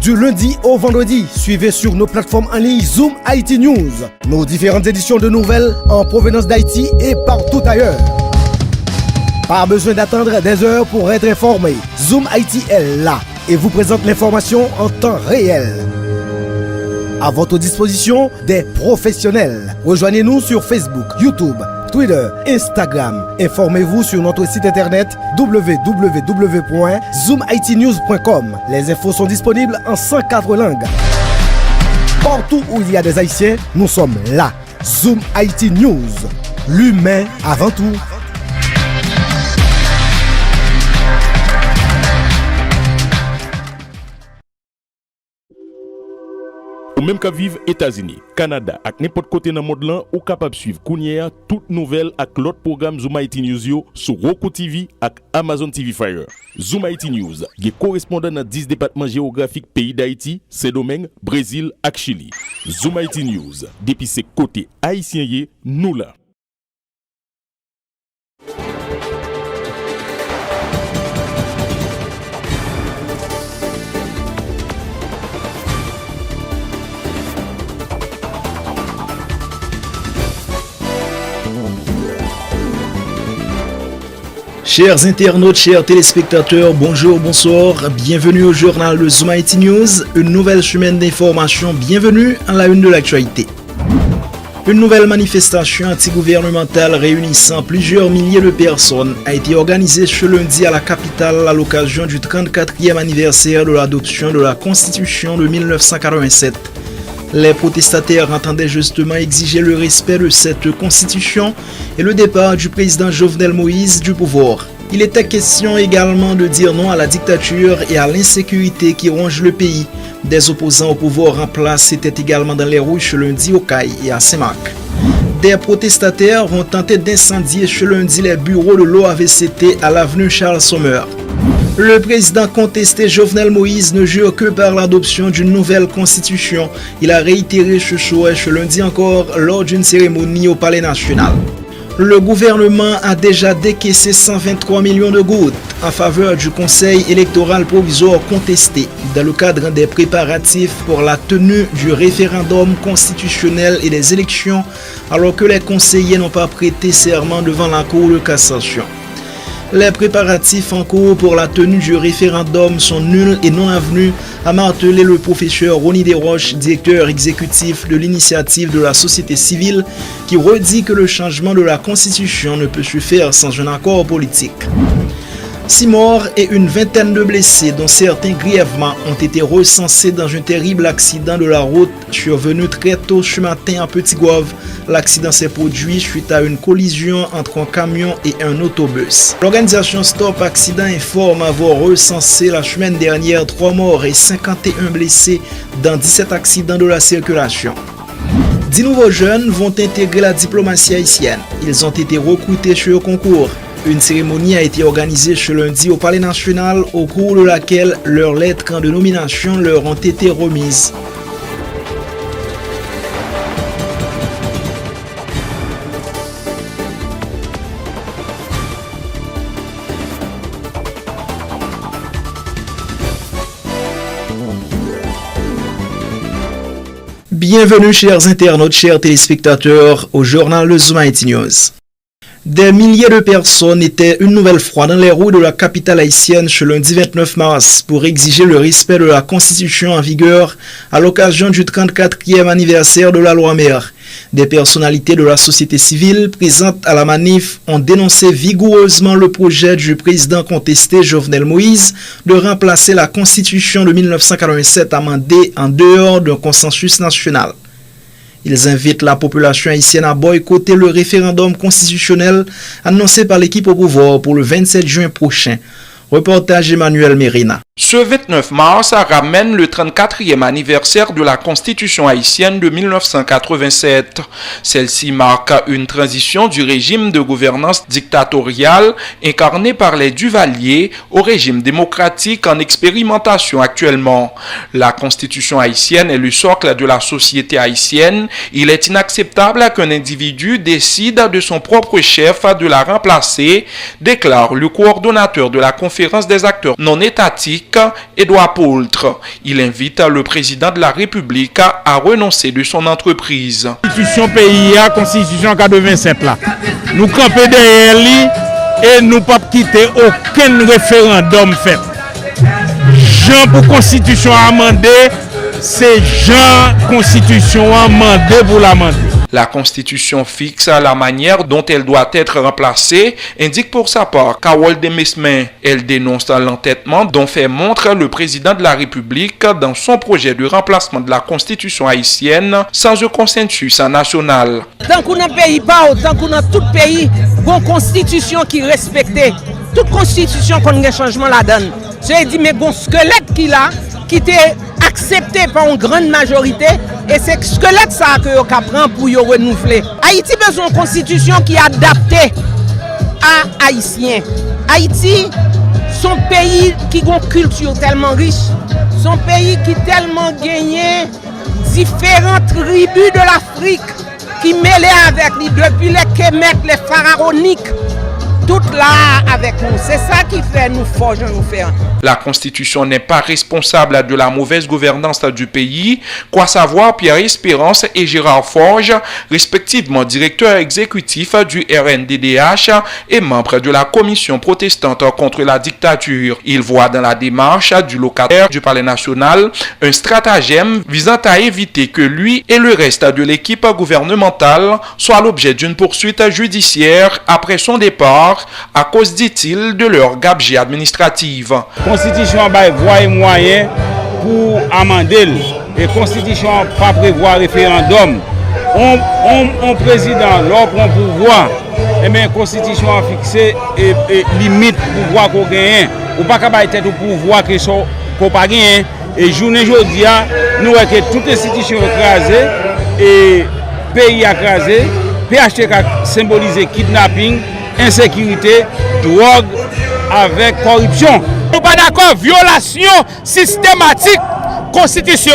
Du lundi au vendredi, suivez sur nos plateformes en ligne Zoom IT News, nos différentes éditions de nouvelles en provenance d'Haïti et partout ailleurs. Pas besoin d'attendre des heures pour être informé. Zoom IT est là et vous présente l'information en temps réel. À votre disposition, des professionnels. Rejoignez-nous sur Facebook, YouTube, Twitter, Instagram. Informez-vous sur notre site internet www.zoomitnews.com. Les infos sont disponibles en 104 langues. Partout où il y a des Haïtiens, nous sommes là. Zoom IT News. L'humain avant tout. Ou même qu'à vivre États-Unis, Canada, ak n'importe côté dans le monde là, ou capable suivre Kounia toute nouvelle ak l'autre programme Zoom IT News yo sur Roku TV ak Amazon TV Fire. Zoom IT News, qui correspondant dans 10 départements géographiques pays d'Haïti, Saint-Domingue, Brésil ak Chili. Zoom IT News, depuis ses côtés haïtiens yé, nous là. Chers internautes, chers téléspectateurs, bonjour, bonsoir, bienvenue au journal de Zoom IT News, une nouvelle semaine d'information, bienvenue à la une de l'actualité. Une nouvelle manifestation antigouvernementale réunissant plusieurs milliers de personnes a été organisée ce lundi à la capitale à l'occasion du 34e anniversaire de l'adoption de la Constitution de 1987. Les protestataires entendaient justement exiger le respect de cette constitution et le départ du président Jovenel Moïse du pouvoir. Il était question également de dire non à la dictature et à l'insécurité qui ronge le pays. Des opposants au pouvoir en place étaient également dans les rues ce lundi au Caille et à Saint-Marc. Des protestataires ont tenté d'incendier ce lundi les bureaux de l'OAVCT à l'avenue Charles Sommer. Le président contesté Jovenel Moïse ne jure que par l'adoption d'une nouvelle constitution. Il a réitéré ce souhait ce lundi encore lors d'une cérémonie au Palais national. Le gouvernement a déjà décaissé 123 millions de gouttes en faveur du Conseil électoral provisoire contesté dans le cadre des préparatifs pour la tenue du référendum constitutionnel et des élections alors que les conseillers n'ont pas prêté serment devant la Cour de cassation. Les préparatifs en cours pour la tenue du référendum sont nuls et non avenus, a martelé le professeur Ronnie Desroches, directeur exécutif de l'initiative de la société civile, qui redit que le changement de la Constitution ne peut se faire sans un accord politique. 6 morts et une vingtaine de blessés, dont certains grièvement, ont été recensés dans un terrible accident de la route survenu très tôt ce matin à Petit-Goâve. L'accident s'est produit suite à une collision entre un camion et un autobus. L'organisation Stop Accident informe avoir recensé la semaine dernière 3 morts et 51 blessés dans 17 accidents de la circulation. 10 nouveaux jeunes vont intégrer la diplomatie haïtienne. Ils ont été recrutés sur le concours. Une cérémonie a été organisée ce lundi au Palais national au cours de laquelle leurs lettres de nomination leur ont été remises. Bienvenue chers internautes, chers téléspectateurs au journal de Zoom IT News. Des milliers de personnes étaient une nouvelle fois dans les rues de la capitale haïtienne ce lundi 29 mars pour exiger le respect de la Constitution en vigueur à l'occasion du 34e anniversaire de la loi mère. Des personnalités de la société civile présentes à la manif ont dénoncé vigoureusement le projet du président contesté Jovenel Moïse de remplacer la Constitution de 1987 amendée en dehors d'un consensus national. Ils invitent la population haïtienne à boycotter le référendum constitutionnel annoncé par l'équipe au pouvoir pour le 27 juin prochain. Reportage Emmanuel Mérina. Ce 29 mars ramène le 34e anniversaire de la Constitution haïtienne de 1987. Celle-ci marque une transition du régime de gouvernance dictatoriale incarné par les Duvalier au régime démocratique en expérimentation actuellement. La Constitution haïtienne est le socle de la société haïtienne. Il est inacceptable qu'un individu décide de son propre chef de la remplacer, déclare le coordonnateur de la conférence des acteurs non étatiques République, Edouard Poultre. Il invite le président de la République à renoncer de son entreprise. Constitution pays, Constitution 87 là. Nous camper derrière lui et nous pas quitter aucun référendum fait. Jean pour Constitution amendée, c'est Jean Constitution amendée pour l'amender. La Constitution fixe la manière dont elle doit être remplacée, indique pour sa part Carole Demesmin. Elle dénonce l'entêtement dont fait montre le président de la République dans son projet de remplacement de la Constitution haïtienne sans un consensus national. Tant qu'on a pays pas, tant qu'on a tout pays, une constitution qui respecte. Toute constitution qu'on a un changement la donne. J'ai dit mais bon squelette qu'il a, qui était accepté par une grande majorité, et c'est squelette ça que vous prend pour y renouveler. Haïti a besoin d'une constitution qui est adaptée à Haïtiens. Haïti, son pays qui a une culture tellement riche, son pays qui tellement gagné différentes tribus de l'Afrique qui mêlent avec lui depuis les Kémètes, les pharaoniques. Tout là avec nous. C'est ça qui fait nous forger, nous faire. La Constitution n'est pas responsable de la mauvaise gouvernance du pays, quoi savoir Pierre Espérance et Gérard Forge, respectivement directeur exécutif du RNDDH et membre de la commission protestante contre la dictature. Ils voient dans la démarche du locataire du Palais national un stratagème visant à éviter que lui et le reste de l'équipe gouvernementale soient l'objet d'une poursuite judiciaire après son départ à cause, dit-il, de leur gabegie administrative. La Constitution a voie et moyen pour amender. Et la Constitution pas prévoir référendum. On président, l'on prend pouvoir. Et bien la Constitution a fixé et limite pouvoir qu'on gagne. Ou pas qu'à tête au pouvoir qu'on pas gagne. Et journée aujourd'hui, nous avons que toute institution écrasée et pays écrasé. PHTK a symbolisé kidnapping, insécurité, drogue avec corruption. Nous ne sommes pas d'accord, violation systématique de la Constitution.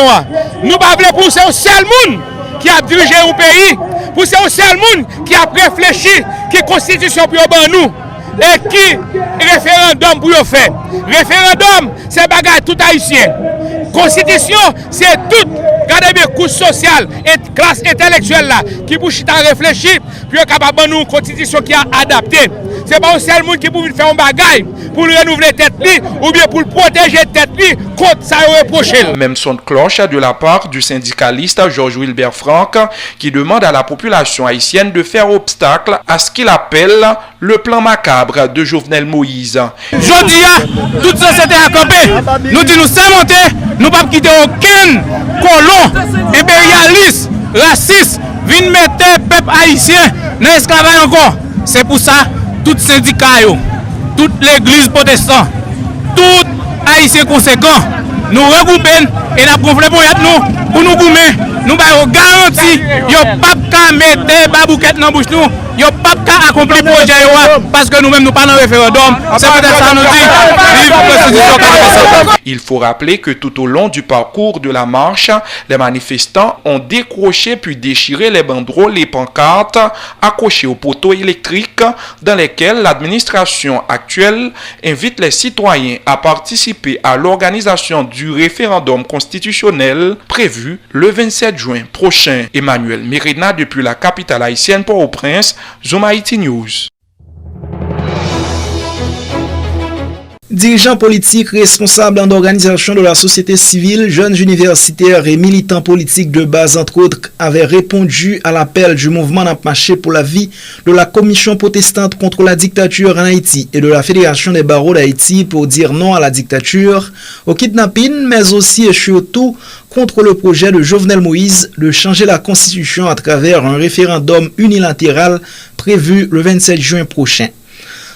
Nous ne voulons pas pour ce seul monde qui a dirigé un pays, pour ce seul monde qui a réfléchi, qui est Constitution pour nous et qui référendum pour faire. Référendum, c'est bagage tout haïtien. Constitution, c'est tout. Regardez bien, couche sociale et classe intellectuelle là, qui pour chita réfléchir, puis capable de nous une constitution qui a adapté. C'est pas un seul monde qui peut faire un bagage pour renouveler tête li ou bien pour protéger tête li contre ça reproché. Même son de cloche de la part du syndicaliste Georges Wilbert Franck qui demande à la population haïtienne de faire obstacle à ce qu'il appelle le plan macabre de Jovenel Moïse. Jodi a, toute société a campé. Nous disons nous sommes montés, nous ne pouvons pas quitter aucun colon impérialiste, raciste, vient mettre le peuple haïtien dans l'esclavage encore. C'est pour ça, tout syndicat, toute l'église protestante, tout haïtien conséquent, nous regroupons et nous gonflons pour nous goumer. Nous avons garanti, il n'y a pas qu'à mettre babouquet dans la bouche, il n'y a pas qu'à accomplir le projet parce que nous-mêmes nous pas dans le référendum. C'est peut-être ça nous dit. Il faut rappeler que tout au long du parcours de la marche, les manifestants ont décroché puis déchiré les banderoles, les pancartes accrochées aux poteaux électriques dans lesquels l'administration actuelle invite les citoyens à participer à l'organisation du référendum constitutionnel prévu le 27 juin prochain. Emmanuel Mérina depuis la capitale haïtienne Port-au-Prince, Zoom Haïti News. Dirigeants politiques responsables d'organisations de la société civile, jeunes universitaires et militants politiques de base entre autres avaient répondu à l'appel du mouvement Napmaché pour la vie de la commission protestante contre la dictature en Haïti et de la Fédération des barreaux d'Haïti pour dire non à la dictature, au kidnapping, mais aussi et surtout contre le projet de Jovenel Moïse de changer la constitution à travers un référendum unilatéral prévu le 27 juin prochain.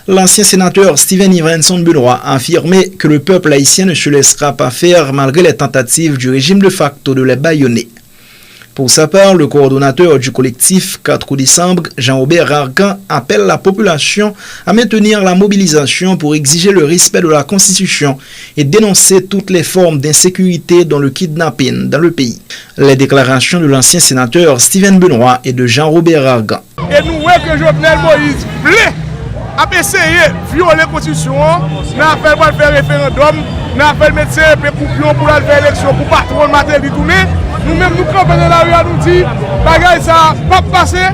L'ancien sénateur Steven Ivanson Benoît a affirmé que le peuple haïtien ne se laissera pas faire malgré les tentatives du régime de facto de les bâillonner. Pour sa part, le coordonnateur du collectif 4 décembre, Jean-Robert Argan, appelle la population à maintenir la mobilisation pour exiger le respect de la Constitution et dénoncer toutes les formes d'insécurité dont le kidnapping dans le pays. Les déclarations de l'ancien sénateur Steven Benoît et de Jean-Robert Argan. Et nous voyons que Jovenel Moïse plaît a essayé de violer la constitution, n'a fait pour faire référendum, n'a fait médecin pour faire élection pour patron de matériel tourner. Nous-mêmes nous campons dans la rue à nous dire, bagaille ça pas passé.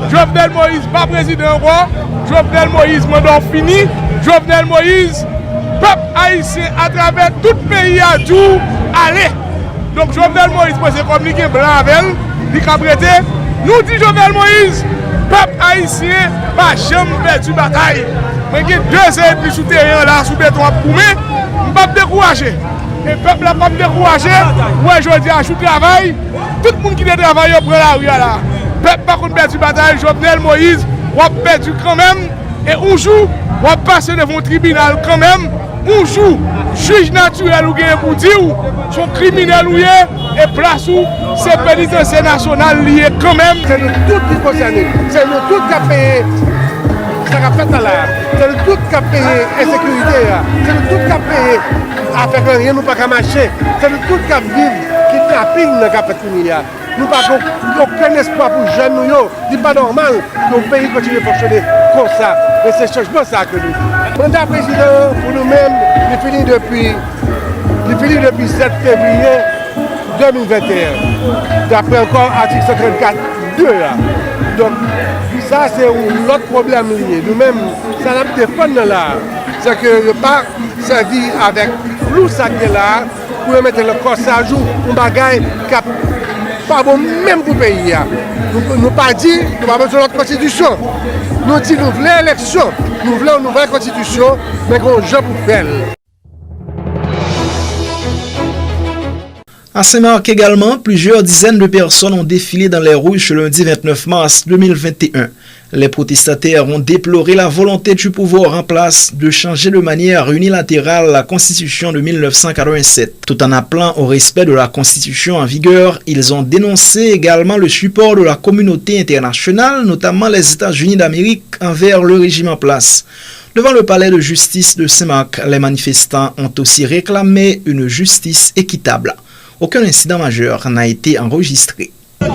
Jovenel Moïse pas président roi, Jovenel Moïse mandat fini, Jovenel Moïse peuple haïtien à travers tout le pays a dû aller. Donc Jovenel Moïse c'est communiqué blanc avec elle, il a prêté. Nous dit Jovenel Moïse, peuple haïtien pas jamais perdu bataille. Mais il y a 2 ans et demi sous terrain là, sous béton à Koumé, je ne pas décourager. Et le peuple n'a pas découragé. Ouais, je dis à tout travail, tout le monde qui travaille prend la rue là. Le peuple n'a pas perdu bataille, Jovenel Moïse, on a perdu quand même. Et un jour, on va passer devant le tribunal quand même. Un jour, juge naturel ou bien pour dire son criminel ou et place où c'est pénitentiaire national lié quand même. C'est nous tous qui concernés. C'est nous tous qui avons payé ça a fait là. C'est nous tous qui avons payé l'insécurité. C'est nous tous qui avons payé à faire que rien nous pas marcher. C'est nous tous qui avons vécu kidnapping dans le cap de nous n'avons aucun espoir pour les jeunes. Ce n'est pas normal que le pays continue à fonctionner comme ça. Mais c'est changement ça que nous. Le mandat président, pour nous-mêmes, il finit depuis 7 février 2021. D'après encore l'article 134.2. Donc, ça, c'est l'autre problème lié. Nous-mêmes, ça n'a pas défendu là. C'est que le pas servi avec flou ça qui est là, pour mettre le corps à jour, un bagage qui pas bon même pour le pays. Nous pas dit, nous pas besoin de notre constitution. Nous disons nous voulons l'élection, nous voulons une nouvelle constitution, mais qu'on joue pour faire. À Saint-Marc également, plusieurs dizaines de personnes ont défilé dans les rues ce lundi 29 mars 2021. Les protestataires ont déploré la volonté du pouvoir en place de changer de manière unilatérale la Constitution de 1987. Tout en appelant au respect de la Constitution en vigueur, ils ont dénoncé également le support de la communauté internationale, notamment les États-Unis d'Amérique, envers le régime en place. Devant le palais de justice de Saint-Marc, les manifestants ont aussi réclamé une justice équitable. Aucun incident majeur n'a été enregistré. La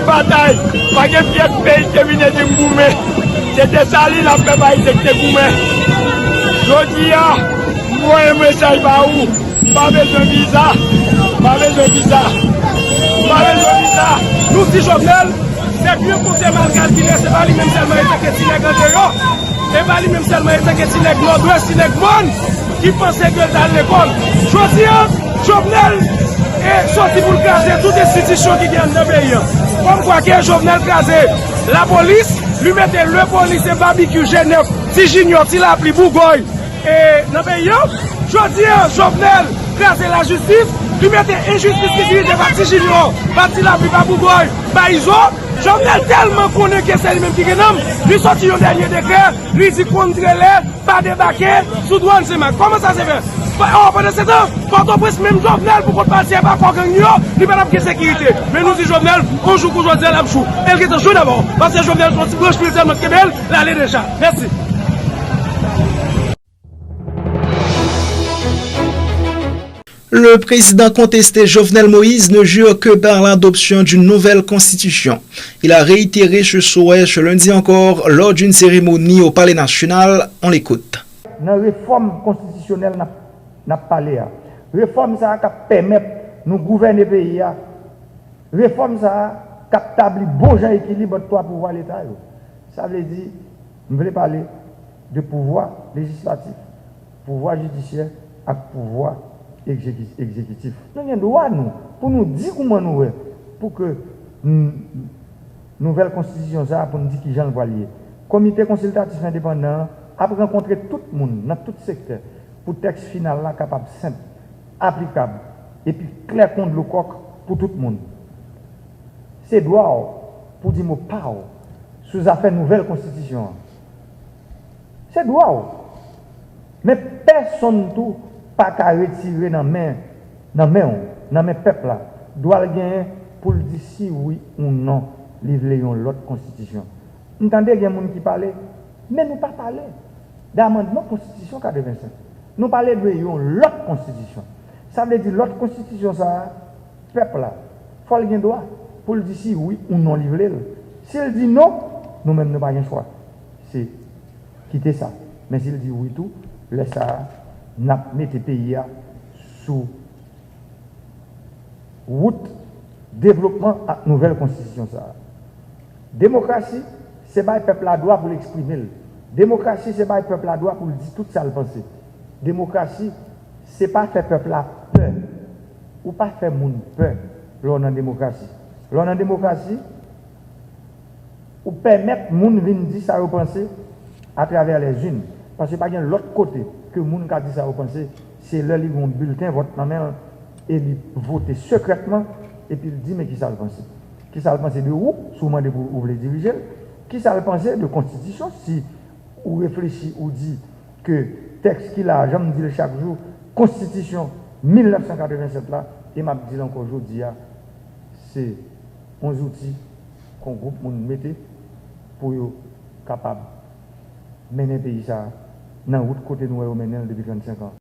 bataille, pas de pied pays qui vient de Mboumé. C'était ça, la bataille de Mboumé. Je dis, moi, un message par où? Pas besoin de visa. Pas besoin de visa. Pas besoin de visa. Nous, si Jovenel, c'est mieux pour te mal calculer, c'est pas lui-même seulement que tu l'es grand et pas lui-même seulement que tu l'es nord-ouest, tu l'es monde qui pensait que dans l'école. Je dis, Jovenel est sorti pour craser toute institution qui vient dans le pays. Comme quoi que Jovenel crasé la police, lui mettait le police et barbecue Genève, si junior, si la pli Bourgogne. Et dans le pays, je dis, Jovenel crasé la justice, lui mettait injustice qui était parti junior, parti la pli Bourgogne, Baïzo. Jovenel tellement connaît que c'est lui-même qui est homme, lui sorti un dernier décret, lui dit contre les, pas débarquer, sous douane c'est mal. Comment ça se fait? Pendant ce temps, Port-au-Prince, même Jovenel, pour qu'on passe par Port-Gagnon, il n'y a pas de sécurité. Mais nous disons Jovenel, on joue pour Jovenel, on joue. Elle est joue d'abord, parce que Jovenel, son petit proche militaire, notre Québec, là, elle est déjà. Merci. Le président contesté Jovenel Moïse ne jure que par l'adoption d'une nouvelle constitution. Il a réitéré ce souhait ce lundi encore lors d'une cérémonie au Palais national. On l'écoute. Dans la réforme constitutionnelle, n'a parlé. Réforme ça qui permet nous gouverner le pays. Réforme ça qui établit bon genre équilibre entre trois pouvoirs l'État. Ça veut dire, nous voulons parler de pouvoir législatif, pouvoir judiciaire et pouvoir exécutif. Nous avons droit pour nous dire comment nous pour que nouvelle constitution ça pour nous dire qui j'en vois lié. Comité consultatif indépendant a rencontré tout le monde dans tout secteur pour le texte final là capable simple, applicable et puis clair contre le coq pour tout le monde. C'est droit pour dire mot pas sous affaire nouvelle constitution. C'est droit. Mais personne tout pas qu'à retirer dans main peuple là doit gagner pour dire si oui ou non livrer l'autre constitution. Vous entendez il y a des gens qui parlent mais nous pas parler d'amendement constitution 85. Nous parlons de l'autre constitution. Ça veut dire l'autre constitution, ça, peuple là, il faut le droit pour le dire si oui ou non livrer. S'il dit non, nous-mêmes, nous n'avons pas le choix. C'est quitter ça. Mais s'il dit oui tout, laisse ça, n'a mettre le pays sous route développement à nouvelle constitution. Ça. Démocratie, c'est pas le peuple à droit pour l'exprimer. Démocratie, c'est pas le peuple à droit pour le dire tout ça le penser. Démocratie, c'est pas faire peuple à peur ou pas faire monde peur. L'on en démocratie. L'on en démocratie, ou permettre monde venir dire ça au penser à travers les unes. Parce que pas de l'autre côté que monde qui dit ça au penser, c'est là ils vont bulletin vote dans main et ils voter secrètement et puis il dit mais qui ça le penser? Qui ça le penser de où? Souvent de vous les diriger. Qui ça le penser de constitution si ou réfléchit ou dit que texte qu'il a, j'aime dire chaque jour, constitution 1987 là, et m'a dit encore aujourd'hui, c'est 11 outils qu'on groupe nous mettait pour être capable de mener le pays ça dans la route côté nous mener depuis 35 ans.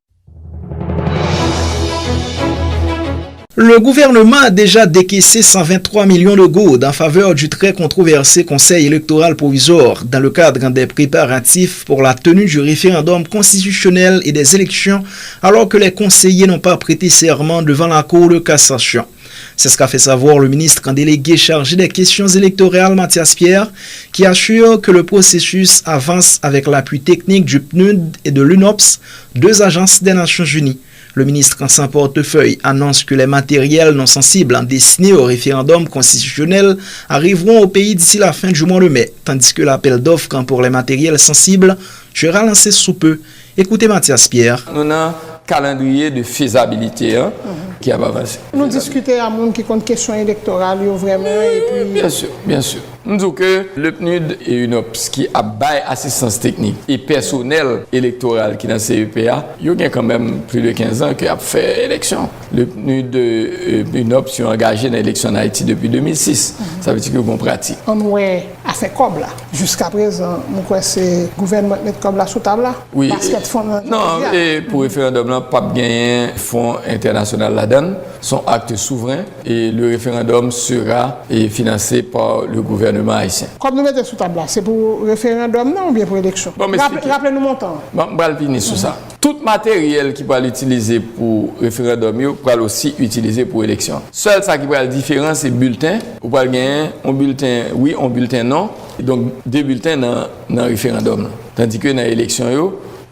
Le gouvernement a déjà décaissé 123 millions de goudes en faveur du très controversé Conseil électoral provisoire dans le cadre des préparatifs pour la tenue du référendum constitutionnel et des élections alors que les conseillers n'ont pas prêté serment devant la Cour de cassation. C'est ce qu'a fait savoir le ministre en délégué chargé des questions électorales, Mathias Pierre, qui assure que le processus avance avec l'appui technique du PNUD et de l'UNOPS, deux agences des Nations Unies. Le ministre en son portefeuille annonce que les matériels non sensibles destinés au référendum constitutionnel arriveront au pays d'ici la fin du mois de mai, tandis que l'appel d'offres pour les matériels sensibles sera lancé sous peu. Écoutez Mathias Pierre. Nous avons un calendrier de faisabilité qui a avancé. Nous discutons à monde qui compte question électorale vraiment et puis... Bien sûr, bien sûr. Nous disons que le PNUD et UNOPS qui a bail assistance technique et personnel électoral qui est dans le CEPA, il y a quand même plus de 15 ans qui a fait élection. Le PNUD et UNOPS sont engagés dans l'élection en Haïti depuis 2006. Ça veut dire qu'ils vont pratique. On a fait comme là. Jusqu'à présent, nous croyons que c'est le gouvernement qui met comme là sous table là. Oui. Non, et pour le référendum, là, pas gagner fonds international là-dedans, son acte souverain et le référendum sera financé par le gouvernement haïtien. Comme nous mettons sous table là, c'est pour référendum non ou bien pour élection? Bon, rappelez-nous mon temps. Bon, on va finir sur ça. Tout matériel qui va l'utiliser pour référendum, il va aussi utiliser pour élection. Seul ça qui va être différent, c'est bulletin. Vous va gagner un bulletin oui, un bulletin non. Donc deux bulletins dans le référendum. Tandis que dans l'élection,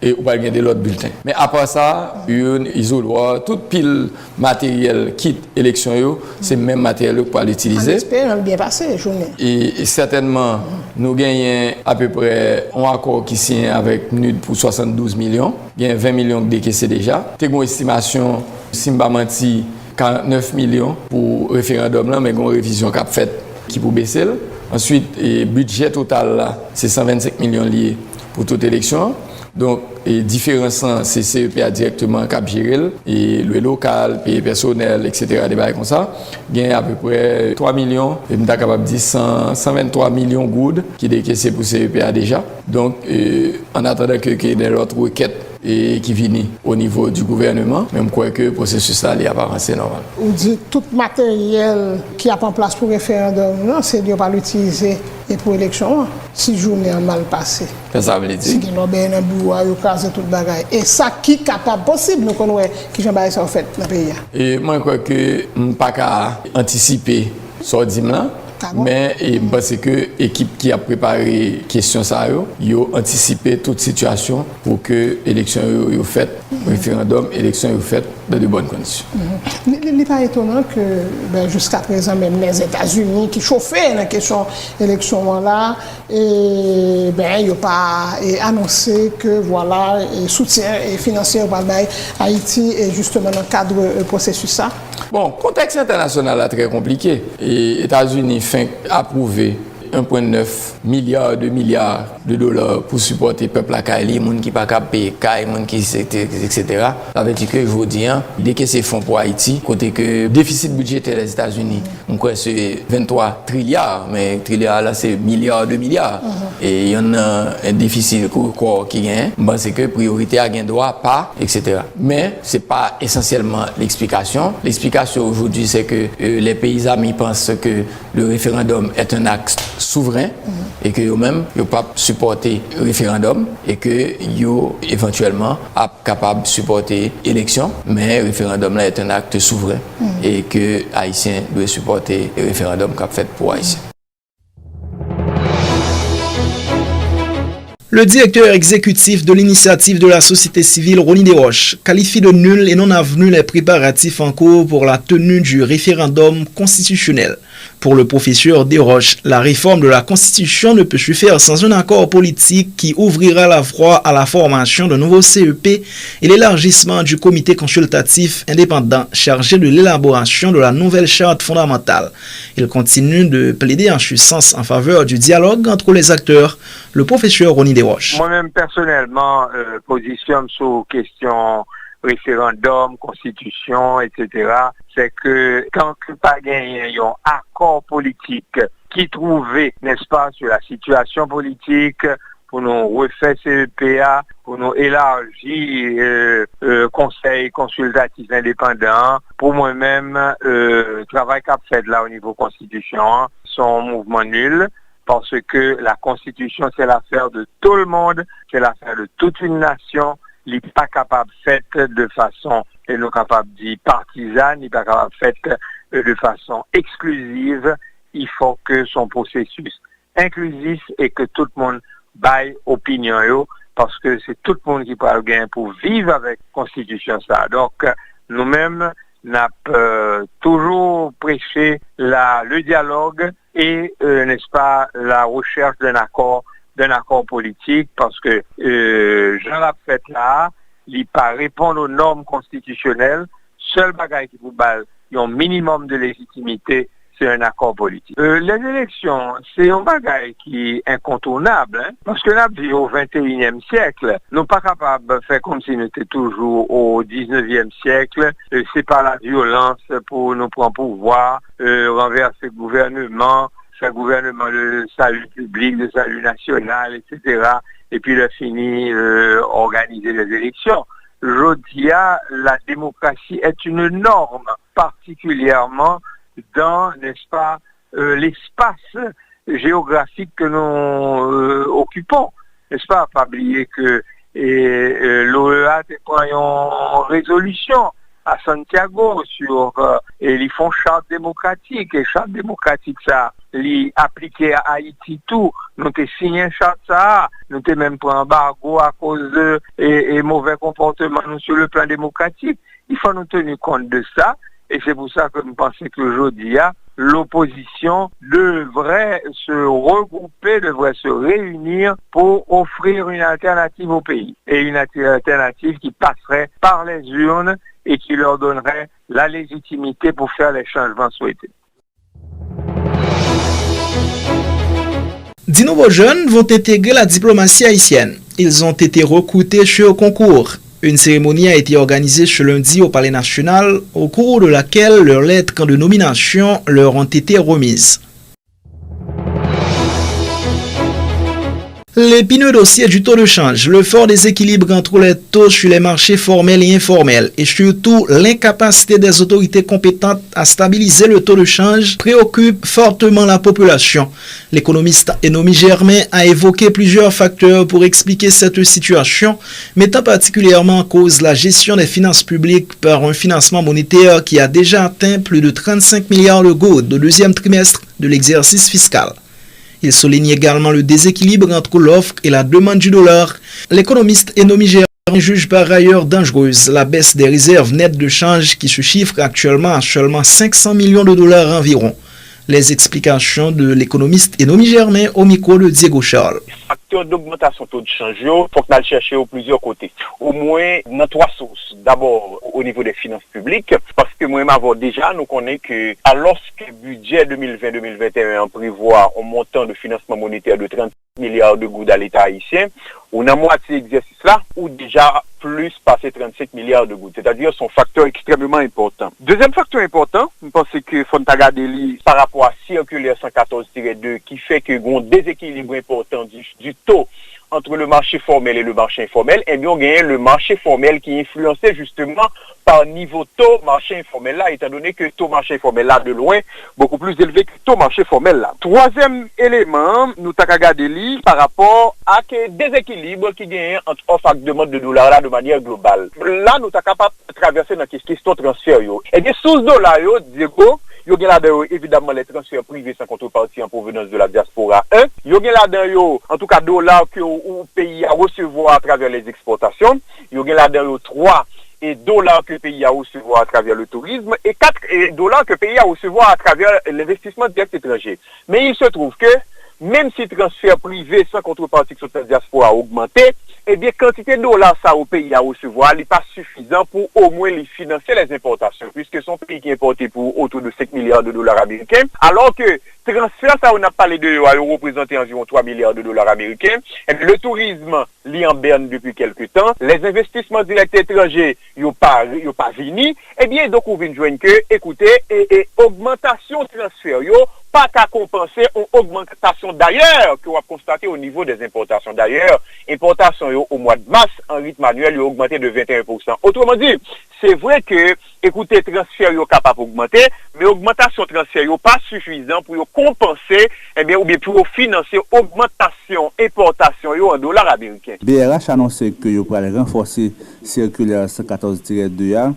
et on va gagner l'autre bulletin. Mais à part ça, une isoloir, toute pile matériel kit élection, c'est le même matériel pour l'utiliser. On espère bien passer journée. Et certainement, nous gagnons à peu près un accord qui signe avec NUD pour 72 millions. Il y a 20 millions qui décaissés déjà. C'est une estimation, Simba Manti, 49 millions pour le référendum, là, mais une révision qui a fait qui pour baisser. Ensuite, le budget total, là, c'est 125 millions liés pour toute élection. Donc, les différences, c'est CEPA directement cap gérer et le local, payer personnel, etc. Des bails comme ça. Il y a à peu près 3 millions, et je suis capable de dire 123 millions de goudes qui sont décaissés pour CEPA déjà. Donc, en attendant que y ait des autres requêtes et qui viennent au niveau du gouvernement, même je crois que le processus là, il a avancé normal. On dit tout matériel qui a en place pour référendum, non, c'est de ne pas l'utiliser et pour l'élection, si journée a mal passé. Qu'est-ce que ça veut dire? Si il y a un bureau, il y a tout le bagage. Et ça qui est capable possible, nous connaissons qui j'en ça en fait dans le pays. Et moi, je crois que je ne peux pas anticiper ce là. Mais je pense que l'équipe qui a préparé la question, ils ont anticipé toute situation pour que l'élection soit faite, le référendum, l'élection soit faite dans de bonnes conditions. Il n'est pas étonnant que jusqu'à présent, même les États-Unis qui chauffaient la question de l'élection là, ils n'ont pas annoncé que voilà, soutien financier par Haïti et justement dans le cadre du processus ça. Bon, le contexte international est très compliqué. Les États-Unis ont approuvé 1,9 milliard de dollars pour supporter le peuple à Kaili, les gens qui ne peuvent pas payer, etc. Ça veut dire que je vous dis, dès que c'est fonds pour Haïti, côté que le déficit budgétaire des États-Unis, on croit que c'est 23 trilliards, mais trilliards là c'est milliards de milliards. Et il y en a un déficit qui gagne. C'est que priorité à gain droit, pas, etc. Mais ce n'est pas essentiellement l'explication. L'explication aujourd'hui, c'est que les pays amis pensent que le référendum est un acte souverain et que eux-mêmes ne peuvent pas supporter le référendum et que yo éventuellement capable de supporter l'élection, mais le référendum là est un acte souverain et que Haïtiens doivent supporter le référendum qu'a fait pour Haïtiens. Le directeur exécutif de l'initiative de la société civile, Ronnie Desroches, qualifie de nuls et non avenus les préparatifs en cours pour la tenue du référendum constitutionnel. Pour le professeur Desroches, la réforme de la Constitution ne peut se faire sans un accord politique qui ouvrira la voie à la formation d'un nouveau CEP et l'élargissement du comité consultatif indépendant chargé de l'élaboration de la nouvelle charte fondamentale. Il continue de plaider en ce sens en faveur du dialogue entre les acteurs. Le professeur Ronnie Desroches. Moi-même, personnellement, positionne sur question référendum, constitution, etc. C'est que tant que pas gagné un accord politique qui trouvait, n'est-ce pas, sur la situation politique, pour nous refaire CEPA, pour nous élargir conseil consultatif indépendant, pour moi-même, travail qu'a fait là au niveau constitution, son mouvement nul. Parce que la Constitution, c'est l'affaire de tout le monde, c'est l'affaire de toute une nation. Il n'est pas capable de faire de façon, et non capable de dire partisane, il n'est pas capable de faire de façon exclusive. Il faut que son processus inclusif et que tout le monde baille opinion, parce que c'est tout le monde qui parle bien pour vivre avec la Constitution. Ça. Donc, nous-mêmes, n'a toujours prêché le dialogue et n'est-ce pas la recherche d'un accord politique parce que Jean l'a fait là, il pas répondre aux normes constitutionnelles, seul bagage qui vous balle, il y a un minimum de légitimité, c'est un accord politique. Les élections, c'est un bagage qui est incontournable, hein, parce que là, au 21e siècle, nous pas capables de faire comme si nous étions toujours au 19e siècle. C'est pas la violence pour nous prendre pouvoir, renverser le gouvernement, faire gouvernement de salut public, de salut national, etc. Et puis le fini, organiser les élections. Je dis, la démocratie est une norme, particulièrement dans, n'est-ce pas, l'espace géographique que nous occupons. N'est-ce pas, pas oublier que l'OEA prend une résolution à Santiago sur et ils font charte démocratique et charte démocratique ça li appliqué à Haïti tout nous t'es signé charte ça nous t'es même pris embargo à cause de et mauvais comportement nous sur le plan démocratique. Il faut nous tenir compte de ça et c'est pour ça que nous pensons qu'aujourd'hui l'opposition devrait se regrouper, devrait se réunir pour offrir une alternative au pays et une alternative qui passerait par les urnes et qui leur donnerait la légitimité pour faire les changements souhaités. 10 nouveaux jeunes vont intégrer la diplomatie haïtienne. Ils ont été recrutés sur concours. Une cérémonie a été organisée ce lundi au Palais National, au cours de laquelle leurs lettres de nomination leur ont été remises. L'épineux dossier du taux de change, le fort déséquilibre entre les taux sur les marchés formels et informels et surtout l'incapacité des autorités compétentes à stabiliser le taux de change préoccupe fortement la population. L'économiste Enomi Germain a évoqué plusieurs facteurs pour expliquer cette situation, mettant particulièrement en cause la gestion des finances publiques par un financement monétaire qui a déjà atteint plus de 35 milliards de gouttes au deuxième trimestre de l'exercice fiscal. Il souligne également le déséquilibre entre l'offre et la demande du dollar. L'économiste Enomi Germain juge par ailleurs dangereuse la baisse des réserves nettes de change qui se chiffre actuellement à seulement 500 millions de dollars environ. Les explications de l'économiste Enomi Germain au micro de Diego Charles. Facteur d'augmentation taux de change, il faut qu'on aille chercher au plusieurs côtés. Au moins, dans trois sources. D'abord, au niveau des finances publiques, parce que moi, déjà, nous connaissons que, alors que le budget 2020-2021 prévoit un montant de financement monétaire de 30 milliards de gouttes à l'État haïtien, on a moitié exercice là, ou déjà plus passer 35 milliards de gouttes. C'est-à-dire son facteur extrêmement important. Deuxième facteur important, je pense que Fontagadeli, par rapport à circulaire 114-2, qui fait que un déséquilibre important du taux entre le marché formel et le marché informel, eh bien, on gagne le marché formel qui est influencé justement par niveau taux marché informel là, étant donné que taux marché informel là, de loin, beaucoup plus élevé que taux marché formel là. Troisième élément, nous t'as regardé par rapport à que déséquilibre qui gagne entre offre et demande de dollars là de manière globale. Là, nous t'as capable de traverser dans la question transfert yo. Et bien, sous dollars yo, Diego, yo gen là-dedans évidemment les transferts privés sans contrepartie en provenance de la diaspora 1. Yo gen là-dedans en tout cas dollars que le pays a recevoir à travers les exportations. Yo gen là-dedans 3 et dollars que le pays a recevoir à travers le tourisme et 4 dollars que le pays a recevoir à travers l'investissement direct étranger. Mais il se trouve que même si le transfert privé sans contrepartie sur la diaspora a augmenté, eh bien, quantité de dollars ça au pays à recevoir n'est pas suffisant pour au moins les financer les importations, puisque son pays qui est importé pour autour de 5 milliards de dollars américains, alors que transfert ça on a parlé de représenter environ 3 milliards de dollars américains, et le tourisme li en berne depuis quelques temps, les investissements directs étrangers y'ont pas fini, eh bien, donc on vient de joindre que, écoutez, et augmentation transfert yo, pas qu'à compenser une augmentation d'ailleurs que on a constaté au niveau des importations. D'ailleurs, importation au mois de mars en rythme annuel a augmenté de 21%. Autrement dit, c'est vrai que, écoutez, transfert est capable d'augmenter, mais augmentation transfert n'est pas suffisant pour compenser, eh bien, ou bien pour financer augmentation importation en dollars américains. BRH a annoncé que vous allez renforcer circulaire 114-2A.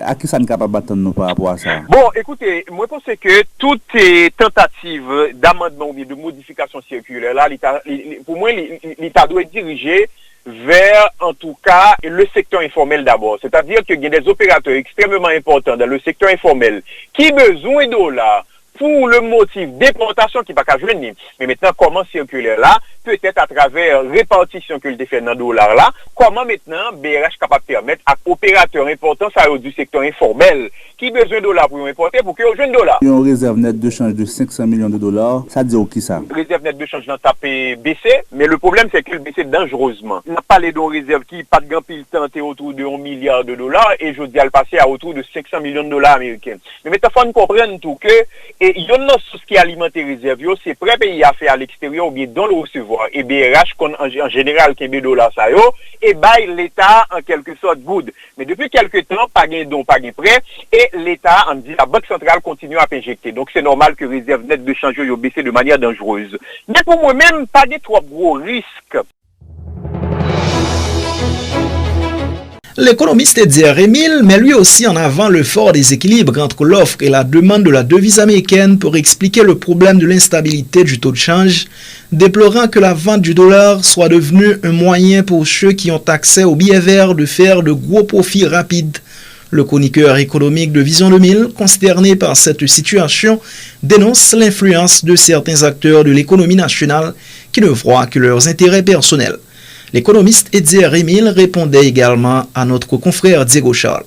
À qui ça n'est capable d'attendre par rapport à ça? Bon, écoutez, moi je pense que toutes les tentatives d'amendement ou bien de modification circulaire là, pour moi, l'État doit être dirigé vers, en tout cas, le secteur informel d'abord. C'est-à-dire qu'il y a des opérateurs extrêmement importants dans le secteur informel qui ont besoin de dollars pour le motif d'importation qui n'est pas qu'à venir. Mais maintenant, comment circuler là, peut-être à travers répartition que le fait dans dollars là, comment maintenant BRH est capable de permettre à opérateurs importants du secteur informel qui a besoin de dollars pour importer pour qu'ils aient de dollars. Il y a une réserve nette de change de 500 millions de dollars. Ça dit qui ça? Réserve nette de change dans tapé baissé, mais le problème c'est qu'elle baisse dangereusement. On a parlé d'une réserve qui pas de grand pile tenté autour de 1 milliard de dollars et je dis à le passer à autour de 500 millions de dollars américains. Mais maintenant, il faut comprendre tout que et il y a une source qui alimente les réserves, c'est prêt pays à faire à l'extérieur ou bien dans le recevoir. Et BRH, en général, qui est des dollars, ça et bail l'État en quelque sorte good. Mais depuis quelques temps, pas gain don, pas gain prêt, et l'État, on dit, la Banque centrale continue à injecter. Donc c'est normal que les réserves nettes de change aient baissé de manière dangereuse. Mais pour moi-même, pas des trop gros risques. L'économiste Edzer Emile met lui aussi en avant le fort déséquilibre entre l'offre et la demande de la devise américaine pour expliquer le problème de l'instabilité du taux de change, déplorant que la vente du dollar soit devenue un moyen pour ceux qui ont accès aux billets verts de faire de gros profits rapides. Le chroniqueur économique de Vision 2000, consterné par cette situation, dénonce l'influence de certains acteurs de l'économie nationale qui ne voient que leurs intérêts personnels. L'économiste Edzer Emile répondait également à notre confrère Diego Charles.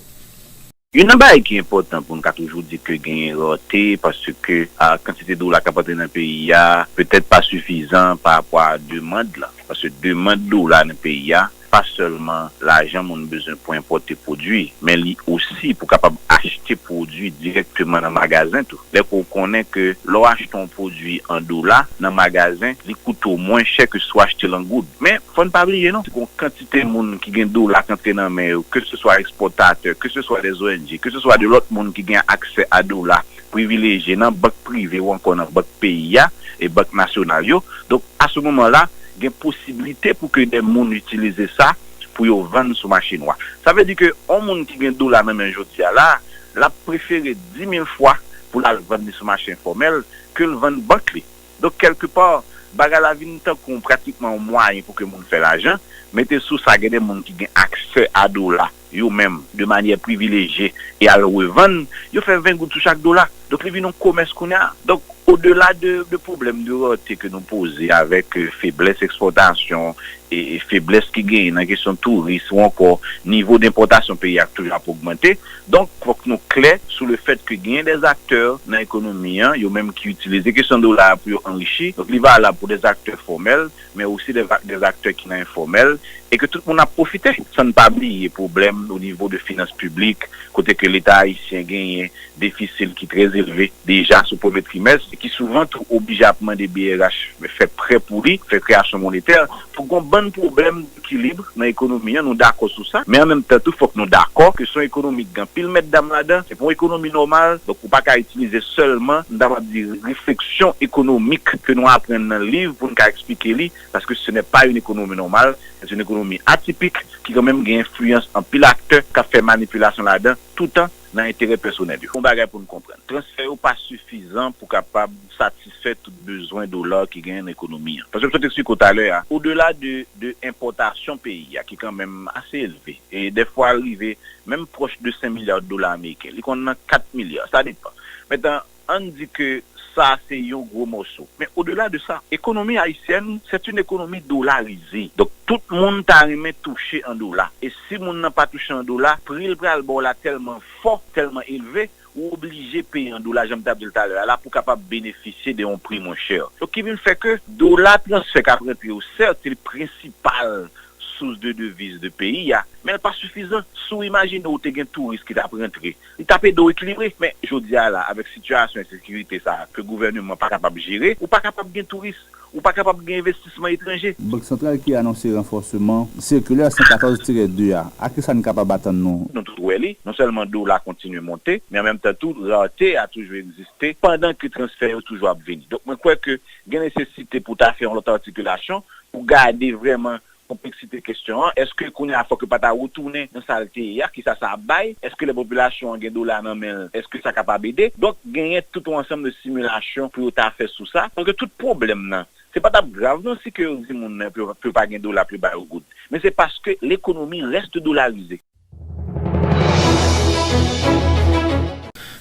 Il y a un bail qui est important pour nous toujours dire que gain roté parce que la quantité d'eau la capacité dans le pays peut-être pas suffisant par rapport à la demande là. Parce que demande d'eau là dans le pays pas seulement l'argent mon besoin pour importer produits, mais aussi pour capable acheter produits directement dans le magasin tout. Là pour connaître que l'on achète un produit en dollars dans le magasin, il coûte au moins cher que soit acheté en goud. Mais faut ne pas oublier non, c'est une quantité de monde qui gagne dollars quand dans main, que ce soit exportateur, que ce soit des ONG, que ce soit de l'autre monde qui gagne accès à dollars privilégiés dans banque privée ou encore dans banque pays et banque nationale. Donc à ce moment-là, il y a une possibilité pour que des gens utilisent ça pour vendre sur le marché noir. Ça veut dire que un monde qui gagne dollar même un jour là, l'a préféré 10 000 fois pour la vendre sur le marché informel que le vendre banque. Donc quelque part, la vie n'est pratiquement un moyen pour que les gens fassent l'argent, mettez sous ça des gens qui ont accès à dollar, eux-mêmes de manière privilégiée et à le revendre, ils font 20 gouttes sur chaque dollar. Donc les vies commerce qu'on a. Donc au-delà de problèmes de rareté que nous posons avec faiblesse exportation et faiblesse qui gagne dans la question de tourisme ou encore niveau d'importation pays a toujours augmenté. Donc il faut que nous clairs sur le fait que gagne des acteurs dans l'économie, il y a même qui utilisent des questions de dollars pour enrichir. Donc il va là pour des acteurs formels, mais aussi des acteurs qui sont informels et que tout le monde a profité. Ça ne pas oublier problème au niveau de finances publiques, côté que l'État haïtien gagne déficit qui est très élevé déjà sur le premier trimestre, qui souvent tout obligeablement des BRH fait prêt pour lui, fait création monétaire pour qu'on bon problème d'équilibre dans l'économie, nous d'accord sur ça, mais en même temps, il faut que nous d'accord que son économie gagne pile mettre d'âme là-dedans, c'est pour une économie normale, donc on ne peut pas utiliser seulement dire réflexion économique que nous apprenons dans le livre pour nous expliquer, parce que ce n'est pas une économie normale, c'est une économie atypique qui quand même a influence en pile acteur qui a fait manipulation là-dedans, tout le temps dans l'intérêt personnel. On bagage pour nous comprendre. Transfert n'est pas suffisant pour capable satisfaire tout besoin de dollars qui gagne l'économie. Parce que je te explique tout à l'heure, au-delà de importation pays, qui est quand même assez élevé, et des fois arrivé même proche de 5 milliards de dollars américains, il y a 4 milliards, ça dépend. Maintenant, on dit que ça, c'est un gros morceau. Mais au-delà de ça, l'économie haïtienne, c'est une économie dollarisée. Donc, tout le monde a touché en dollars. Et si le monde n'a pas touché en dollars, le prix là tellement fort, tellement élevé, ou obligé de payer en dollars, j'aime dire tout à l'heure, là, pour capable bénéficier d'un prix moins cher. Donc, qui vient faire que dollar transfert qu'après, certes, c'est le principal source de devises de pays, mais elle n'est pas suffisante. Sous imagine où tu as un touriste qui t'a rentré. Il t'a fait d'eau équilibré. Mais je dis là, avec situation de sécurité, ça, que le gouvernement n'est pas capable de gérer, ou pas capable de touriste, ou pas capable d'investissement étranger. Banque centrale qui a annoncé renforcement, circulaire 114-2, à qui ça n'est capable d'attendre nous? Nous trouvons non seulement l'eau là continue à monter, mais en même temps, tout rareté a toujours existé pendant que le transfert est toujours à venir. Donc, je crois que il y a nécessité pour faire une autre articulation, pour garder vraiment complexité question. Est-ce que qu'on a faut que pas retourner dans saleté qui ça baille? Est-ce que les populations ont gagné là non mais est-ce que ça capable aider? Donc gagner tout un ensemble de simulations pour ta faire sous ça. Donc tout problème là, c'est pas grave non si que le monde ne peut pas gagner dollar plus bas au goût. Mais c'est parce que l'économie reste dollarisée.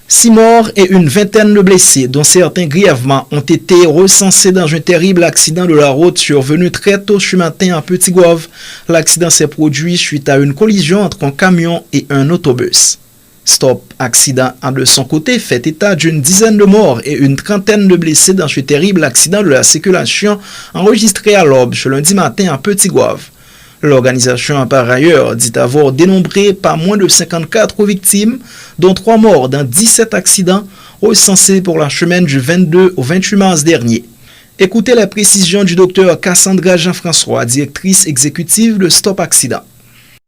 6 morts et une vingtaine de blessés, dont certains grièvement, ont été recensés dans un terrible accident de la route survenu très tôt ce matin à Petit-Goâve. L'accident s'est produit suite à une collision entre un camion et un autobus. Stop Accident a de son côté fait état d'une dizaine de morts et une trentaine de blessés dans ce terrible accident de la circulation enregistré à l'aube ce lundi matin à Petit-Goâve. L'organisation a par ailleurs dit avoir dénombré pas moins de 54 victimes, dont 3 morts dans 17 accidents recensés pour la semaine du 22 au 28 mars dernier. Écoutez les précisions du docteur Cassandra Jean-François, directrice exécutive de Stop Accident.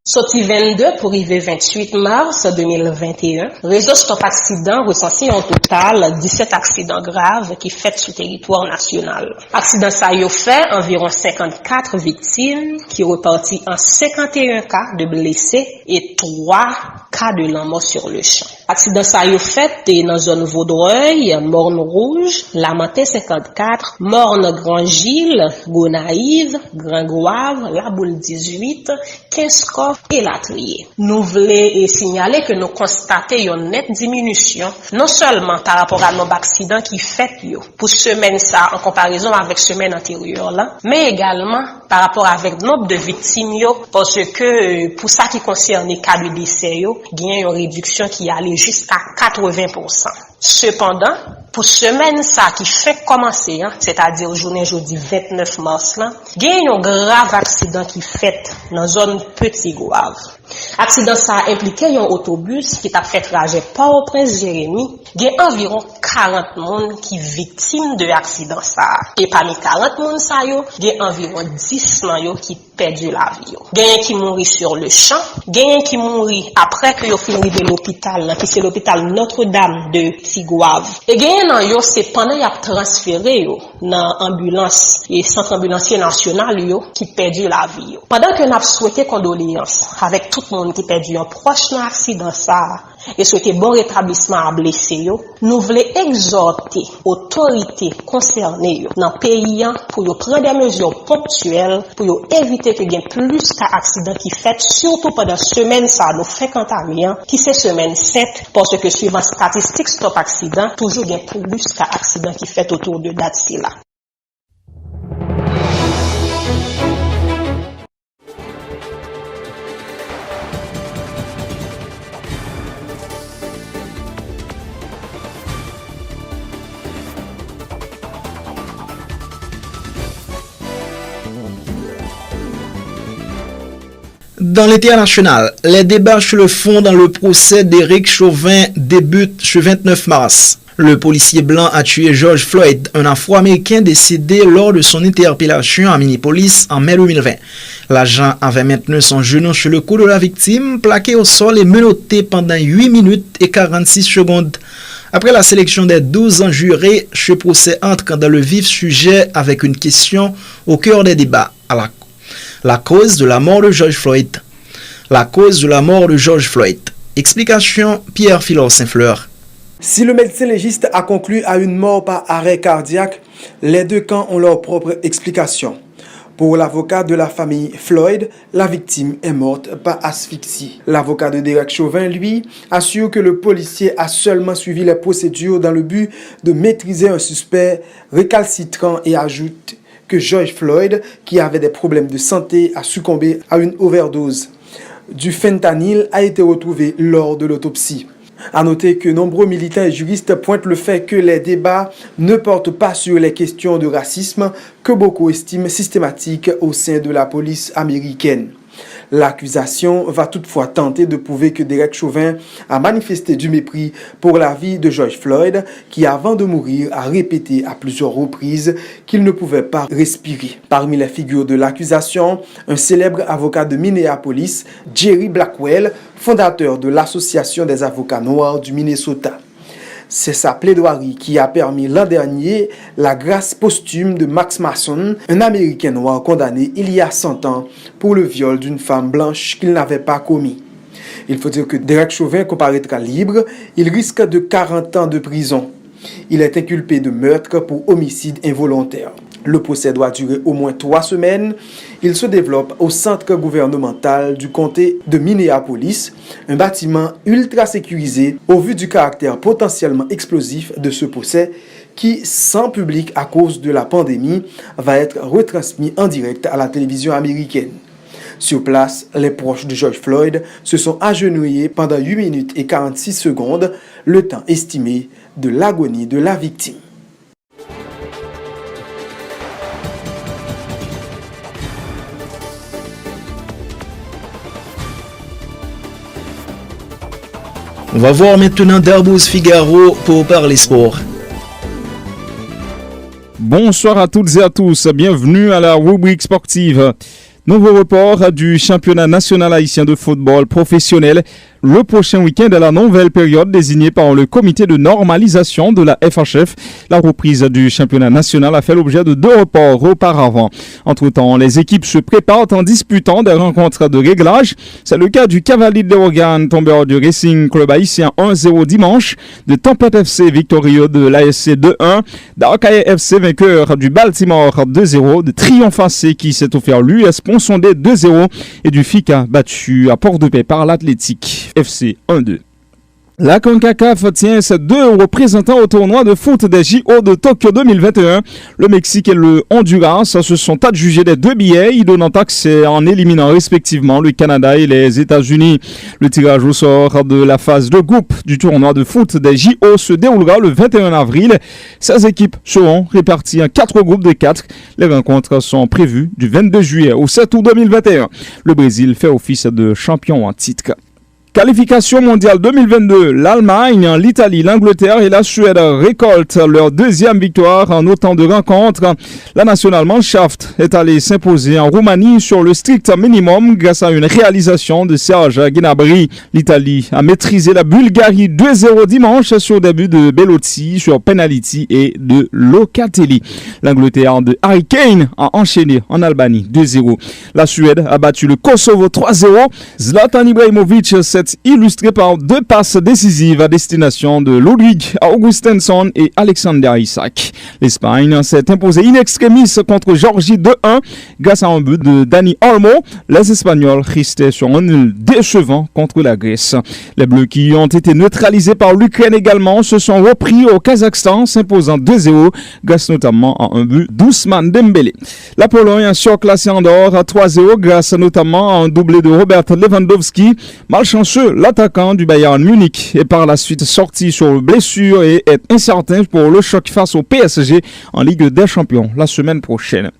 Sorti 22 pour arriver 28 mars 2021, réseau Stop Accident recensé en total 17 accidents graves qui fait sur le territoire national. Accident ça y a fait environ 54 victimes qui repartit en 51 cas de blessés et 3 cas de la mort sur le champ. Accident ça y a fait dans la zone Vaudreuil, Morne Rouge, Lamentin 54, Morne Grand-Gilles, Gonaïve, Grand-Goâve, La Boule 18, Kinskov et La Trier. Nous voulons signaler que nous constatons une nette diminution, non seulement par rapport à nos accidents qui fait pour semaine ça en comparaison avec semaine antérieure là, mais également par rapport avec le nombre de victimes parce que pour ça qui concerne les cas de décès, il y a une réduction qui allait jusqu'à 80%. Cependant, pour semaine ça qui fait commencer, c'est-à-dire journée jeudi 29 mars là, il y a un grave accident qui fait dans la zone Petit-Goâve. Accident ça a impliqué un autobus qui a fait trajet Port-au-Prince Jérémy. Il y a environ 40 personnes qui victimes de l'accident ça. Et parmi 40 personnes ça il y a environ 10 qui perdu la vie. Il y a qui mourit sur le champ, il y a qui mourit après que yo fini de l'hôpital, qui c'est l'hôpital Notre-Dame de Petit-Goâve. Et il y a c'est pendant y a transféré dans ambulance et centre ambulancier national qui perdu la vie. Pendant que n'a souhaité condoléances avec tout le monde qui perdu un proche dans l'accident ça et souhaiter bon rétablissement à blessé nous voulons exhorter autorités concernées dans le pays pour prendre des mesures ponctuelles pour éviter que y ait plus d'accidents qui fait surtout pendant semaine ça nous fréquentement qui c'est semaine 7 parce que suivant statistiques Stop Accident toujours il y a plus d'accidents qui fait autour de date là. Dans l'international, les débats sur le fond dans le procès d'Éric Chauvin débutent ce 29 mars. Le policier blanc a tué George Floyd, un Afro-Américain décédé lors de son interpellation à Minneapolis en mai 2020. L'agent avait maintenu son genou sur le cou de la victime, plaqué au sol et menotté pendant 8 minutes et 46 secondes. Après la sélection des 12 jurés, ce procès entre dans le vif sujet avec une question au cœur des débats. La cause de la mort de George Floyd. La cause de la mort de George Floyd. Explication Pierre Philor Saint-Fleur. Si le médecin légiste a conclu à une mort par arrêt cardiaque, les deux camps ont leur propre explication. Pour l'avocat de la famille Floyd, la victime est morte par asphyxie. L'avocat de Derek Chauvin, lui, assure que le policier a seulement suivi les procédures dans le but de maîtriser un suspect récalcitrant et ajoute que George Floyd, qui avait des problèmes de santé, a succombé à une overdose. Du fentanyl a été retrouvé lors de l'autopsie. À noter que nombreux militants et juristes pointent le fait que les débats ne portent pas sur les questions de racisme que beaucoup estiment systématiques au sein de la police américaine. L'accusation va toutefois tenter de prouver que Derek Chauvin a manifesté du mépris pour la vie de George Floyd, qui avant de mourir a répété à plusieurs reprises qu'il ne pouvait pas respirer. Parmi les figures de l'accusation, un célèbre avocat de Minneapolis, Jerry Blackwell, fondateur de l'Association des avocats noirs du Minnesota. C'est sa plaidoirie qui a permis l'an dernier la grâce posthume de Max Mason, un Américain noir condamné il y a 100 ans pour le viol d'une femme blanche qu'il n'avait pas commis. Il faut dire que Derek Chauvin comparaîtra libre, il risque de 40 ans de prison. Il est inculpé de meurtre pour homicide involontaire. Le procès doit durer au moins 3 semaines. Il se développe au centre gouvernemental du comté de Minneapolis, un bâtiment ultra sécurisé au vu du caractère potentiellement explosif de ce procès qui, sans public à cause de la pandémie, va être retransmis en direct à la télévision américaine. Sur place, les proches de George Floyd se sont agenouillés pendant 8 minutes et 46 secondes, le temps estimé de l'agonie de la victime. On va voir maintenant Derbous Figaro pour parler sport. Bonsoir à toutes et à tous, bienvenue à la rubrique sportive. Nouveau report du championnat national haïtien de football professionnel le prochain week-end à la nouvelle période désignée par le comité de normalisation de la FHF. La reprise du championnat national a fait l'objet de 2 reports auparavant. Entre-temps, les équipes se préparent en disputant des rencontres de réglage. C'est le cas du Cavalier de Organe, tombeur du Racing Club haïtien 1-0 dimanche, de Tempête FC victorieux de l'ASC 2-1, d'Arcaïe FC vainqueur du Baltimore 2-0, de Triomphe AC qui s'est offert l'US Ponsondé 2-0 et du FICA battu à Port-de-Paix par l'Athletic FC 1-2. La CONCACAF tient ses 2 représentants au tournoi de foot des JO de Tokyo 2021. Le Mexique et le Honduras se sont adjugés des 2 billets, y donnant accès en éliminant respectivement le Canada et les États-Unis. Le tirage au sort de la phase de groupe du tournoi de foot des JO se déroulera le 21 avril. 16 équipes seront réparties en 4 groupes de 4. Les rencontres sont prévues du 22 juillet au 7 août 2021. Le Brésil fait office de champion en titre. Qualification mondiale 2022, l'Allemagne, l'Italie, l'Angleterre et la Suède récoltent leur 2e victoire en autant de rencontres. La Nationalmannschaft est allée s'imposer en Roumanie sur le strict minimum grâce à une réalisation de Serge Gnabry. L'Italie a maîtrisé la Bulgarie 2-0 dimanche sur des buts de Belotti sur penalty et de Locatelli. L'Angleterre de Harry Kane a enchaîné en Albanie 2-0. La Suède a battu le Kosovo 3-0. Zlatan Ibrahimovic s'est illustré par 2 passes décisives à destination de Ludwig Augustinsson et Alexander Isak. L'Espagne s'est imposée in extremis contre Géorgie 2-1 grâce à un but de Dani Olmo. Les Espagnols restaient sur un nul décevant contre la Grèce. Les Bleus qui ont été neutralisés par l'Ukraine également se sont repris au Kazakhstan, s'imposant 2-0 grâce notamment à un but d'Ousmane Dembélé. La Pologne a surclassé Andorre à 3-0 grâce notamment à un doublé de Robert Lewandowski. Malchanceux, l'attaquant du Bayern Munich est par la suite sorti sur blessure et est incertain pour le choc face au PSG en Ligue des Champions la semaine prochaine.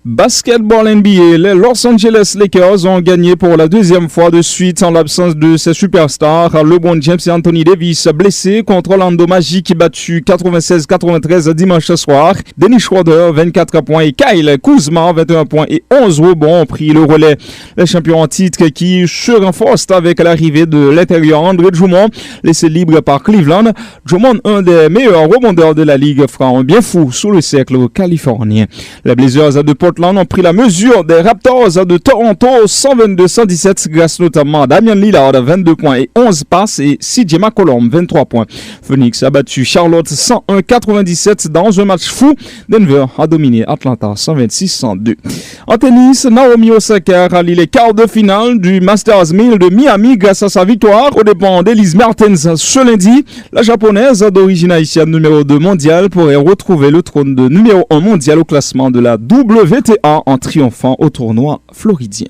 Basketball NBA, les Los Angeles Lakers ont gagné pour la deuxième fois de suite en l'absence de ses superstars. LeBron James et Anthony Davis blessés contre Orlando Magic battu 96-93 dimanche soir. Dennis Schroeder 24 points et Kyle Kuzma 21 points et 11 rebonds ont pris le relais. Les champions en titre qui se renforcent avec l'arrivée de l'intérieur André Drummond, laissé libre par Cleveland. Drummond, un des meilleurs rebondeurs de la ligue, fera un bien fou sous le cercle californien. Les Blazers de Portland ont pris la mesure des Raptors de Toronto 122-117 grâce notamment à Damian Lillard 22 points et 11 passes et CJ McCollum 23 points. Phoenix a battu Charlotte 101-97 dans un match fou. Denver a dominé Atlanta 126-102. En tennis, Naomi Osaka rallie les quarts de finale du Masters 1000 de Miami grâce à sa victoire aux dépens d'Elise Mertens ce lundi. La japonaise d'origine haïtienne numéro 2 mondiale pourrait retrouver le trône de numéro 1 mondial au classement de la WTA en triomphant au tournoi floridien.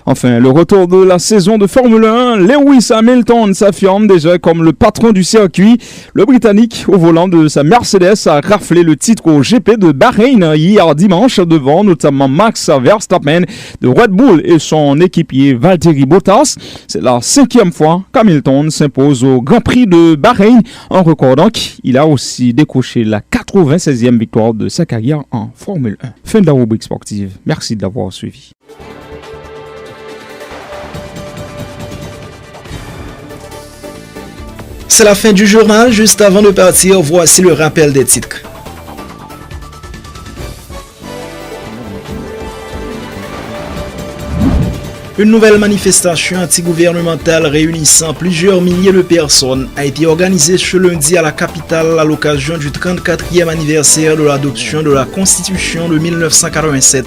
Enfin, le retour de la saison de Formule 1, Lewis Hamilton s'affirme déjà comme le patron du circuit. Le Britannique, au volant de sa Mercedes, a raflé le titre au GP de Bahreïn hier dimanche devant notamment Max Verstappen de Red Bull et son équipier Valtteri Bottas. C'est la 5e fois qu'Hamilton s'impose au Grand Prix de Bahreïn, en recordant qu'il a aussi décroché la 96e victoire de sa carrière en Formule 1. Fin de la rubrique sportive. Merci de l'avoir suivi. C'est la fin du journal. Juste avant de partir, voici le rappel des titres. Une nouvelle manifestation antigouvernementale réunissant plusieurs milliers de personnes a été organisée ce lundi à la capitale à l'occasion du 34e anniversaire de l'adoption de la Constitution de 1987.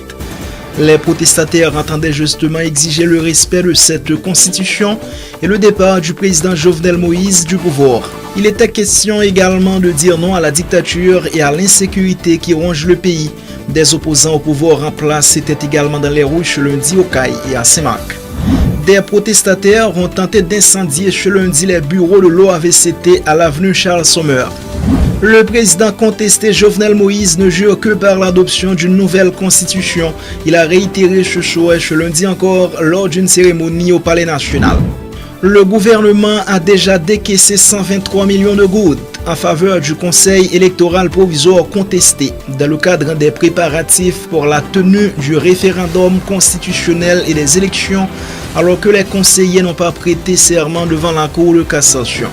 Les protestataires entendaient justement exiger le respect de cette constitution et le départ du président Jovenel Moïse du pouvoir. Il était question également de dire non à la dictature et à l'insécurité qui ronge le pays. Des opposants au pouvoir en place étaient également dans les rues ce lundi au Caille et à Saint-Marc. Des protestataires ont tenté d'incendier ce lundi les bureaux de l'OAVCT à l'avenue Charles Sommer. Le président contesté Jovenel Moïse ne jure que par l'adoption d'une nouvelle constitution. Il a réitéré ce souhait ce lundi encore lors d'une cérémonie au Palais national. Le gouvernement a déjà décaissé 123 millions de gouttes en faveur du conseil électoral provisoire contesté dans le cadre des préparatifs pour la tenue du référendum constitutionnel et des élections alors que les conseillers n'ont pas prêté serment devant la Cour de cassation.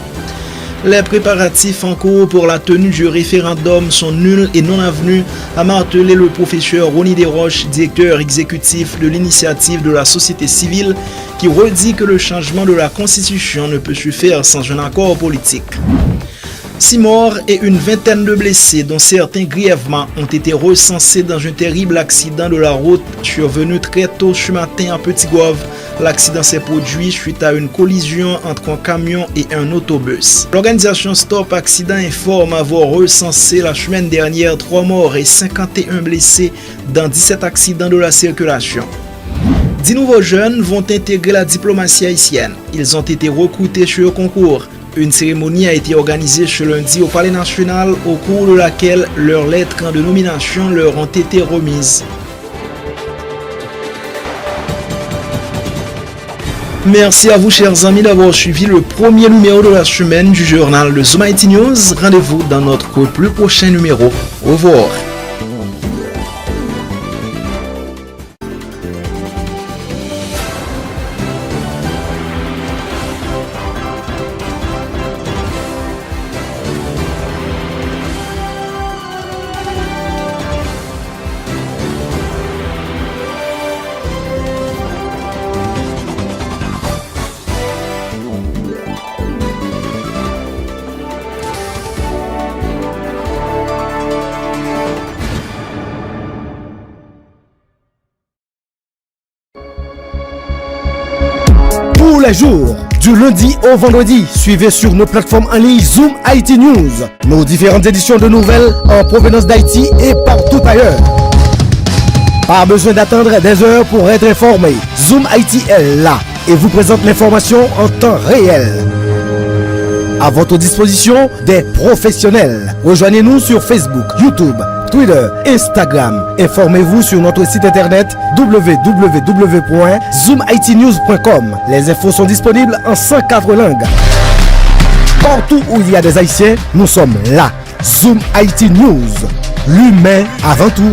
Les préparatifs en cours pour la tenue du référendum sont nuls et non avenus, a martelé le professeur Ronny Desroches, directeur exécutif de l'initiative de la société civile, qui redit que le changement de la Constitution ne peut se faire sans un accord politique. 6 morts et une vingtaine de blessés, dont certains grièvement, ont été recensés dans un terrible accident de la route survenu très tôt ce matin à Petit-Goâve. L'accident s'est produit suite à une collision entre un camion et un autobus. L'organisation Stop Accident informe avoir recensé la semaine dernière 3 morts et 51 blessés dans 17 accidents de la circulation. 10 nouveaux jeunes vont intégrer la diplomatie haïtienne. Ils ont été recrutés sur le concours. Une cérémonie a été organisée ce lundi au Palais national au cours de laquelle leurs lettres de nomination leur ont été remises. Merci à vous chers amis d'avoir suivi le premier numéro de la semaine du journal de Zoom IT News. Rendez-vous dans notre plus prochain numéro. Au revoir. Tous les jours, du lundi au vendredi, suivez sur nos plateformes en ligne Zoom IT News, nos différentes éditions de nouvelles en provenance d'Haïti et partout ailleurs. Pas besoin d'attendre des heures pour être informé. Zoom IT est là et vous présente l'information en temps réel. À votre disposition, des professionnels. Rejoignez-nous sur Facebook, YouTube, Twitter, Instagram. Informez-vous sur notre site internet www.zoomitnews.com. Les infos sont disponibles en 104 langues. Partout où il y a des Haïtiens, nous sommes là. Zoom IT News. L'humain avant tout.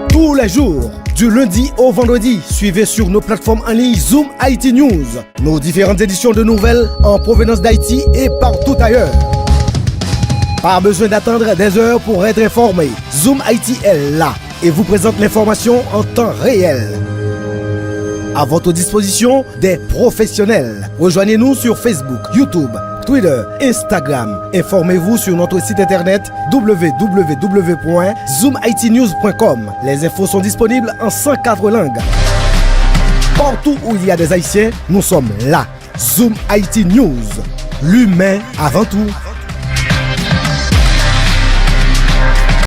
Tous les jours, du lundi au vendredi, suivez sur nos plateformes en ligne Zoom IT News, nos différentes éditions de nouvelles en provenance d'Haïti et partout ailleurs. Pas besoin d'attendre des heures pour être informé. Zoom IT est là et vous présente l'information en temps réel. À votre disposition, des professionnels. Rejoignez-nous sur Facebook, YouTube, Twitter, Instagram. Informez-vous sur notre site internet www.zoomitnews.com. Les infos sont disponibles en 104 langues. Partout où il y a des Haïtiens, nous sommes là. Zoom IT News. L'humain avant tout.